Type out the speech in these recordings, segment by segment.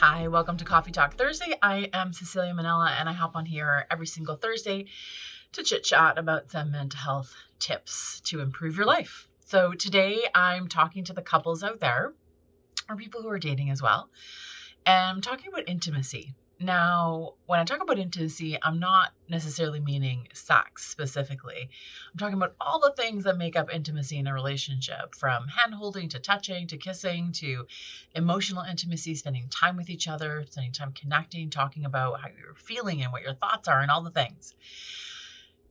Hi, welcome to Coffee Talk Thursday. I am Cecilia Manella, and I hop on here every single Thursday to chit chat about some mental health tips to improve your life. So today I'm talking to the couples out there, or people who are dating as well, and I'm talking about intimacy. Now, when I talk about intimacy, I'm not necessarily meaning sex specifically. I'm talking about all the things that make up intimacy in a relationship, from hand holding to touching to kissing to emotional intimacy, spending time with each other, spending time connecting, talking about how you're feeling and what your thoughts are and all the things.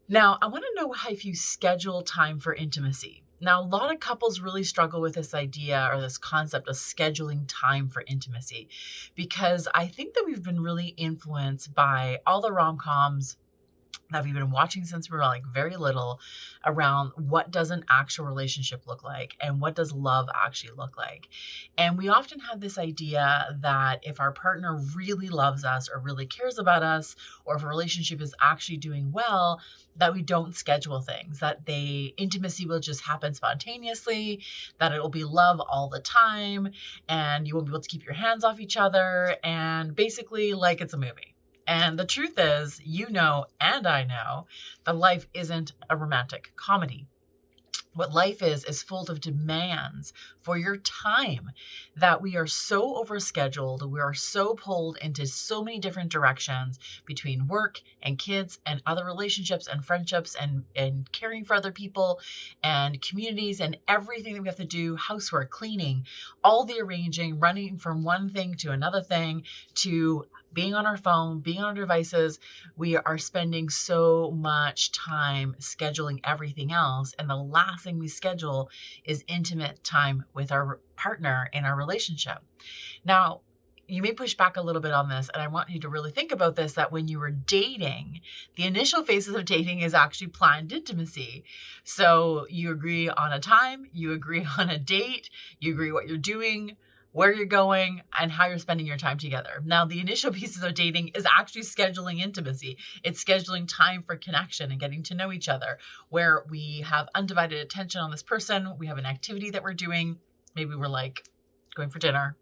Now, I want to know how if you schedule time for intimacy. Now, a lot of couples really struggle with this idea or this concept of scheduling time for intimacy because I think that we've been really influenced by all the rom-coms that we've been watching since we were like very little around what does an actual relationship look like and what does love actually look like. And we often have this idea that if our partner really loves us or really cares about us, or if a relationship is actually doing well, that we don't schedule things, that intimacy will just happen spontaneously, that it will be love all the time, and you won't be able to keep your hands off each other, and basically like it's a movie. And the truth is, and I know, that life isn't a romantic comedy. What life is full of demands for your time that we are so overscheduled. We are so pulled into so many different directions between work and kids and other relationships and friendships and caring for other people and communities and everything that we have to do, housework, cleaning, all the arranging, running from one thing to another thing, to being on our phone, being on our devices. We are spending so much time scheduling everything else. And the last thing we schedule is intimate time with our partner in our relationship. Now, you may push back a little bit on this, and I want you to really think about this, that when you were dating, the initial phases of dating is actually planned intimacy. So you agree on a time, you agree on a date, you agree what you're doing, where you're going, and how you're spending your time together. Now, the initial pieces of dating is actually scheduling intimacy. It's scheduling time for connection and getting to know each other, where we have undivided attention on this person. We have an activity that we're doing. Maybe we're like going for dinner,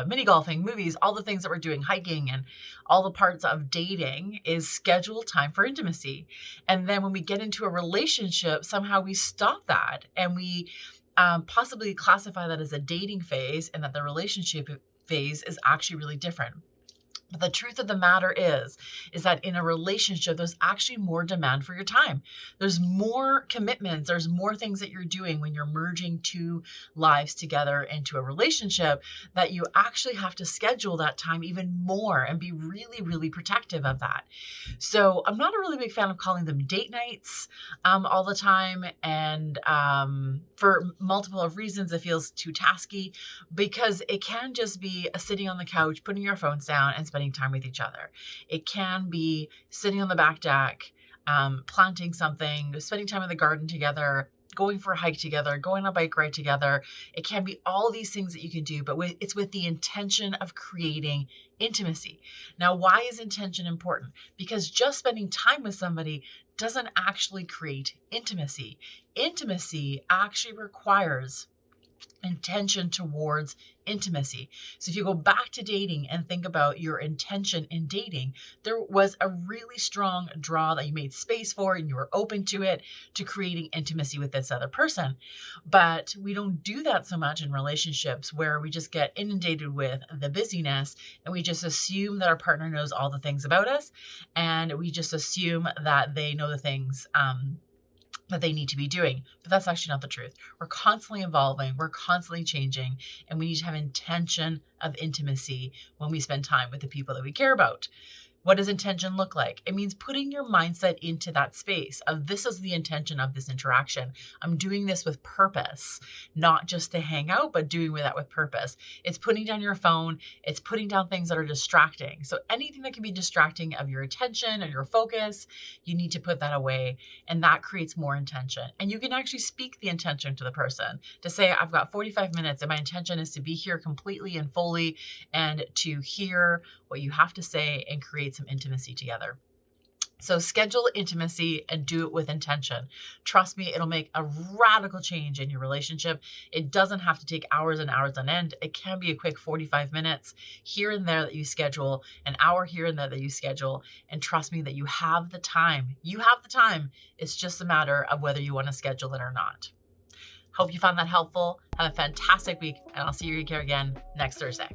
mini golfing, movies, all the things that we're doing, hiking, and all the parts of dating is scheduled time for intimacy. And then when we get into a relationship, somehow we stop that and we possibly classify that as a dating phase, and that the relationship phase is actually really different. But the truth of the matter is that in a relationship, there's actually more demand for your time. There's more commitments. There's more things that you're doing when you're merging two lives together into a relationship, that you actually have to schedule that time even more and be really, really protective of that. So I'm not a really big fan of calling them date nights all the time. And for multiple of reasons, it feels too tasky, because it can just be a sitting on the couch, putting your phones down and spending time with each other. It can be sitting on the back deck, planting something, spending time in the garden together, going for a hike together, going on a bike ride together. It can be all these things that you can do, but it's with the intention of creating intimacy. Now, why is intention important? Because just spending time with somebody doesn't actually create intimacy. Intimacy actually requires intention towards intimacy. So if you go back to dating and think about your intention in dating, there was a really strong draw that you made space for and you were open to it, to creating intimacy with this other person. But we don't do that so much in relationships, where we just get inundated with the busyness and we just assume that our partner knows all the things about us, and we just assume that they know the things that they need to be doing. But that's actually not the truth. We're constantly evolving, we're constantly changing, and we need to have intention of intimacy when we spend time with the people that we care about. What does intention look like? It means putting your mindset into that space of, this is the intention of this interaction. I'm doing this with purpose, not just to hang out, but doing that with purpose. It's putting down your phone. It's putting down things that are distracting. So anything that can be distracting of your attention or your focus, you need to put that away. And that creates more intention. And you can actually speak the intention to the person to say, I've got 45 minutes and my intention is to be here completely and fully, and to hear what you have to say and create some intimacy together. So schedule intimacy and do it with intention. Trust me, it'll make a radical change in your relationship. It doesn't have to take hours and hours on end. It can be a quick 45 minutes here and there that you schedule, an hour here and there that you schedule. And trust me that you have the time. You have the time. It's just a matter of whether you want to schedule it or not. Hope you found that helpful. Have a fantastic week, and I'll see you here again next Thursday.